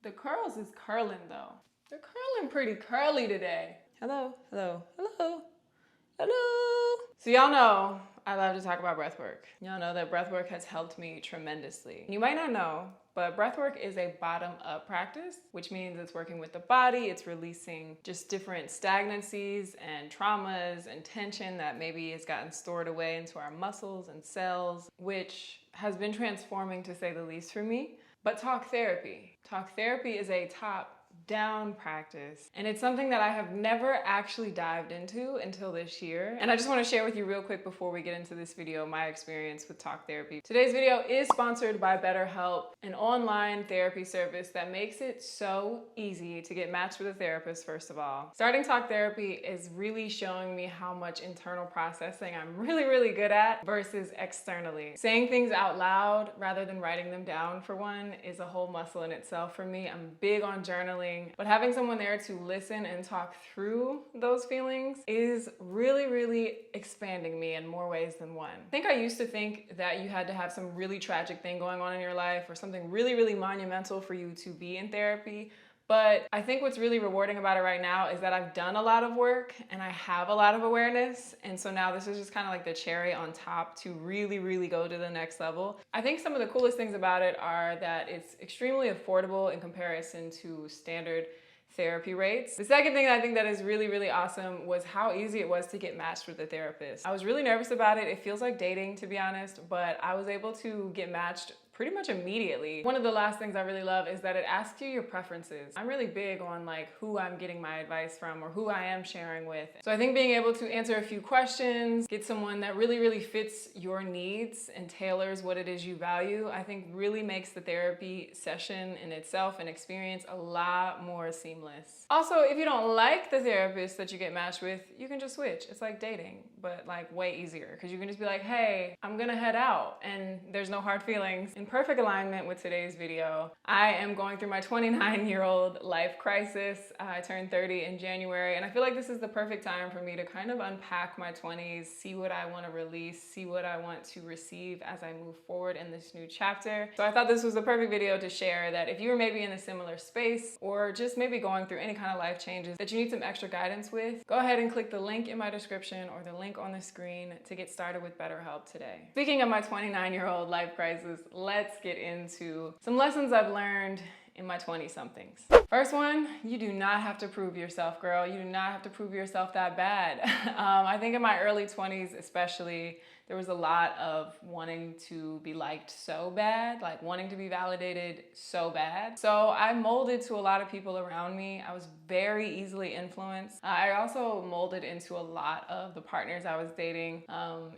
The curls is curling though. They're curling pretty curly today. Hello, hello, hello, hello. So y'all know I love to talk about breathwork. Y'all know that breathwork has helped me tremendously. You might not know, but breathwork is a bottom-up practice, which means it's working with the body, it's releasing just different stagnancies and traumas and tension that maybe has gotten stored away into our muscles and cells, which has been transforming to say the least for me. But talk therapy. Talk therapy is a top-down practice, and it's something that I have never actually dived into until this year. And I just want to share with you real quick before we get into this video my experience with talk therapy. Today's video is sponsored by BetterHelp, an online therapy service that makes it so easy to get matched with a therapist, first of all. Starting talk therapy is really showing me how much internal processing I'm really good at versus externally. Saying things out loud rather than writing them down, for one, is a whole muscle in itself for me. I'm big on journaling, but having someone there to listen and talk through those feelings is really expanding me in more ways than one. I think I used to think that you had to have some really tragic thing going on in your life or something really monumental for you to be in therapy. But I think what's really rewarding about it right now is that I've done a lot of work and I have a lot of awareness. And so now this is just kind of like the cherry on top to really go to the next level. I think some of the coolest things about it are that it's extremely affordable in comparison to standard therapy rates. The second thing I think that is really awesome was how easy it was to get matched with a therapist. I was really nervous about it. It feels like dating, to be honest, but I was able to get matched pretty much immediately. One of the last things I really love is that it asks you your preferences. I'm really big on like who I'm getting my advice from or who I am sharing with. So I think being able to answer a few questions, get someone that really fits your needs and tailors what it is you value, I think really makes the therapy session in itself and experience a lot more seamless. Also, if you don't like the therapist that you get matched with, you can just switch. It's like dating, but like way easier, because you can just be like, hey, I'm gonna head out, and there's no hard feelings. In perfect alignment with today's video, I am going through my 29-year-old life crisis. I turned 30 in January, and I feel like this is the perfect time for me to kind of unpack my 20s, see what I want to release, see what I want to receive as I move forward in this new chapter. So I thought this was the perfect video to share that if you were maybe in a similar space or just maybe going through any kind of life changes that you need some extra guidance with, go ahead and click the link in my description or the link on the screen to get started with BetterHelp today. Speaking of my 29-year-old life crisis, let's get into some lessons I've learned in my 20-somethings. First one, you do not have to prove yourself, girl. You do not have to prove yourself that bad. I think in my early 20s especially, there was a lot of wanting to be liked so bad, like wanting to be validated so bad. So I molded to a lot of people around me. I was very easily influenced. I also molded into a lot of the partners I was dating.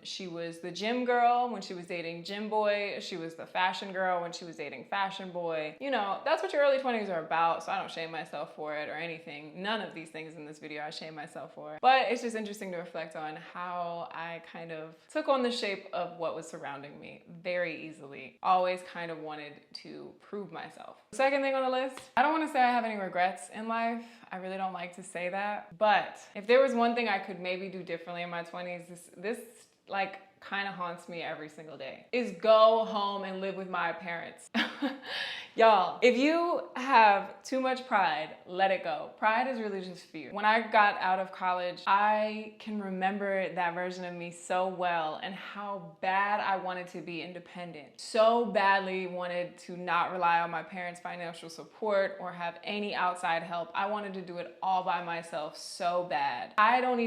She was the gym girl when she was dating gym boy. She was the fashion girl when she was dating fashion boy. You know, that's what your early 20s are about, so I don't shame myself for it or anything. None of these things in this video I shame myself for. But it's just interesting to reflect on how I kind of took on the shape of what was surrounding me very easily. Always kind of wanted to prove myself. The second thing on the list, I don't want to say I have any regrets in life. I really don't like to say that. But if there was one thing I could maybe do differently in my 20s, this like kind of haunts me every single day, is go home and live with my parents. Y'all, if you have too much pride, let it go. Pride is really just fear. When I got out of college, I can remember that version of me so well and how bad I wanted to be independent. So badly wanted to not rely on my parents' financial support or have any outside help. I wanted to do it all by myself so bad. I can't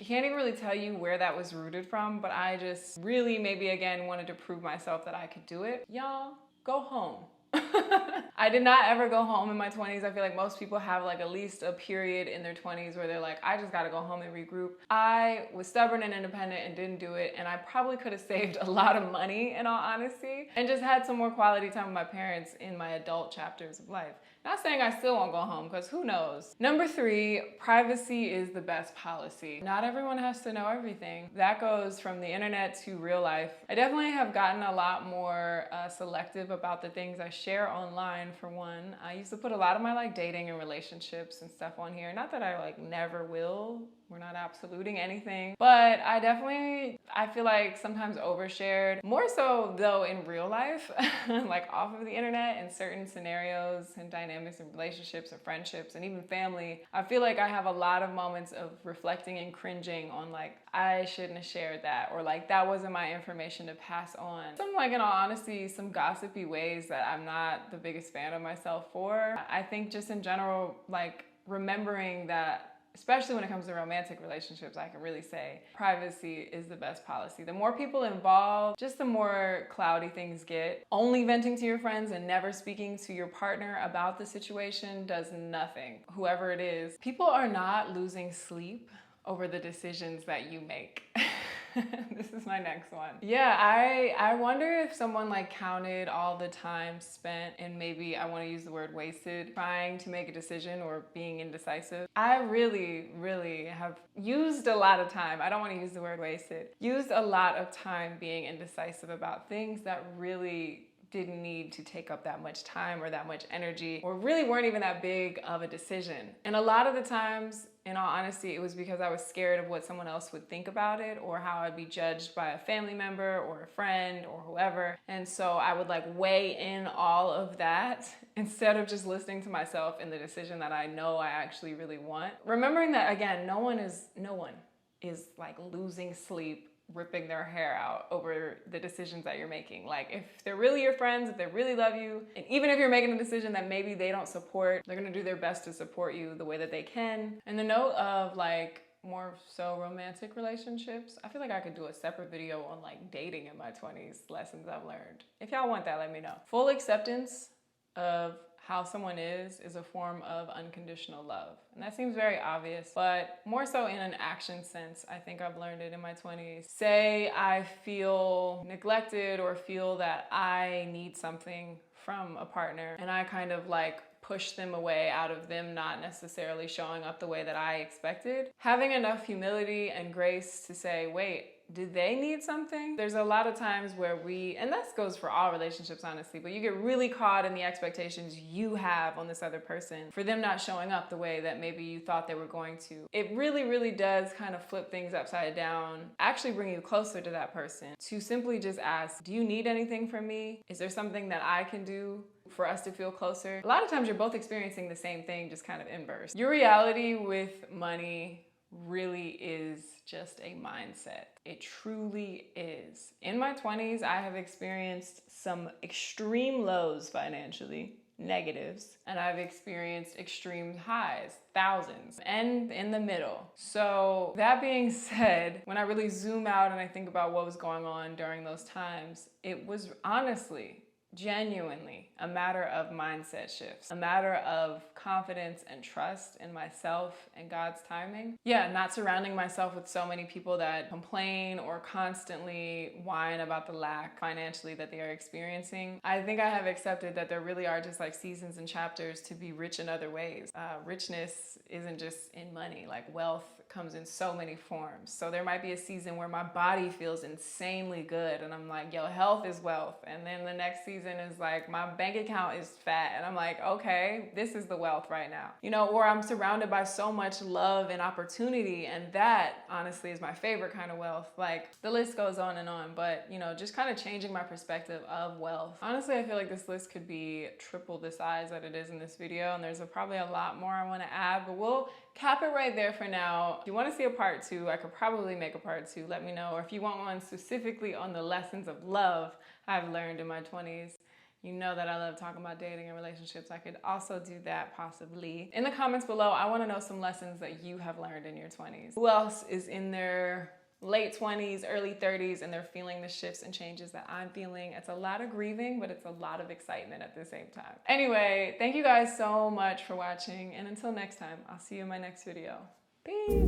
even really tell you where that was rooted from, but I just really maybe again wanted to prove myself that I could do it. Y'all, go home. I did not ever go home in my 20s. I feel like most people have like at least a period in their 20s where they're like, I just gotta go home and regroup. I was stubborn and independent and didn't do it, and I probably could have saved a lot of money in all honesty and just had some more quality time with my parents in my adult chapters of life. Not saying I still won't go home, because who knows? Number 3, privacy is the best policy. Not everyone has to know everything. That goes from the internet to real life. I definitely have gotten a lot more selective about the things I share online for one. I used to put a lot of my like dating and relationships and stuff on here. Not that I like never will. We're not absoluting anything, but I feel like sometimes overshared, more so though in real life, like off of the internet in certain scenarios and dynamics and relationships and friendships and even family. I feel like I have a lot of moments of reflecting and cringing on like, I shouldn't have shared that, or like that wasn't my information to pass on. Some like in all honesty, some gossipy ways that I'm not the biggest fan of myself for. I think just in general, like remembering that, especially when it comes to romantic relationships, I can really say privacy is the best policy. The more people involved, just the more cloudy things get. Only venting to your friends and never speaking to your partner about the situation does nothing. Whoever it is, people are not losing sleep over the decisions that you make. This is my next one. Yeah, I wonder if someone like counted all the time spent, and maybe I want to use the word wasted, trying to make a decision or being indecisive. I really have used a lot of time. I don't want to use the word wasted. Used a lot of time being indecisive about things that really didn't need to take up that much time or that much energy, or really weren't even that big of a decision. And a lot of the times, in all honesty, it was because I was scared of what someone else would think about it, or how I'd be judged by a family member or a friend or whoever. And so I would like weigh in all of that instead of just listening to myself in the decision that I know I actually really want. Remembering that, again, no one is like losing sleep, ripping their hair out over the decisions that you're making. Like if they're really your friends, if they really love you, and even if you're making a decision that maybe they don't support, they're gonna do their best to support you the way that they can. And the note of like more so romantic relationships, I feel like I could do a separate video on like dating in my 20s, lessons I've learned. If y'all want that, let me know. Full acceptance of how someone is a form of unconditional love. And that seems very obvious, but more so in an action sense, I think I've learned it in my 20s. Say I feel neglected or feel that I need something from a partner, and I kind of like push them away out of them not necessarily showing up the way that I expected. Having enough humility and grace to say, wait, did they need something? There's a lot of times where and that goes for all relationships, honestly, but you get really caught in the expectations you have on this other person for them not showing up the way that maybe you thought they were going to. It really does kind of flip things upside down, actually bring you closer to that person, to simply just ask, do you need anything from me? Is there something that I can do for us to feel closer? A lot of times you're both experiencing the same thing, just kind of inverse. Your reality with money really is just a mindset. It truly is. In my 20s, I have experienced some extreme lows financially, negatives, and I've experienced extreme highs, thousands, and in the middle. So that being said, when I really zoom out and I think about what was going on during those times, it was honestly, genuinely a matter of mindset shifts, a matter of confidence and trust in myself and God's timing. Yeah, not surrounding myself with so many people that complain or constantly whine about the lack financially that they are experiencing. I think I have accepted that there really are just like seasons and chapters to be rich in other ways. Richness isn't just in money, like wealth comes in so many forms. So there might be a season where my body feels insanely good and I'm like, yo, health is wealth. And then the next season is like, my bank account is fat. And I'm like, okay, this is the wealth right now. You know, or I'm surrounded by so much love and opportunity. And that honestly is my favorite kind of wealth. Like the list goes on, but you know, just kind of changing my perspective of wealth. Honestly, I feel like this list could be triple the size that it is in this video. And there's probably a lot more I want to add, but we'll cap it right there for now. If you want to see a part 2, I could probably make a part 2, let me know. Or if you want one specifically on the lessons of love I've learned in my 20s, you know that I love talking about dating and relationships. I could also do that possibly. In the comments below, I want to know some lessons that you have learned in your 20s. Who else is in their late 20s, early 30s, and they're feeling the shifts and changes that I'm feeling? It's a lot of grieving, but it's a lot of excitement at the same time. Anyway, thank you guys so much for watching, and until next time, I'll see you in my next video. Peace.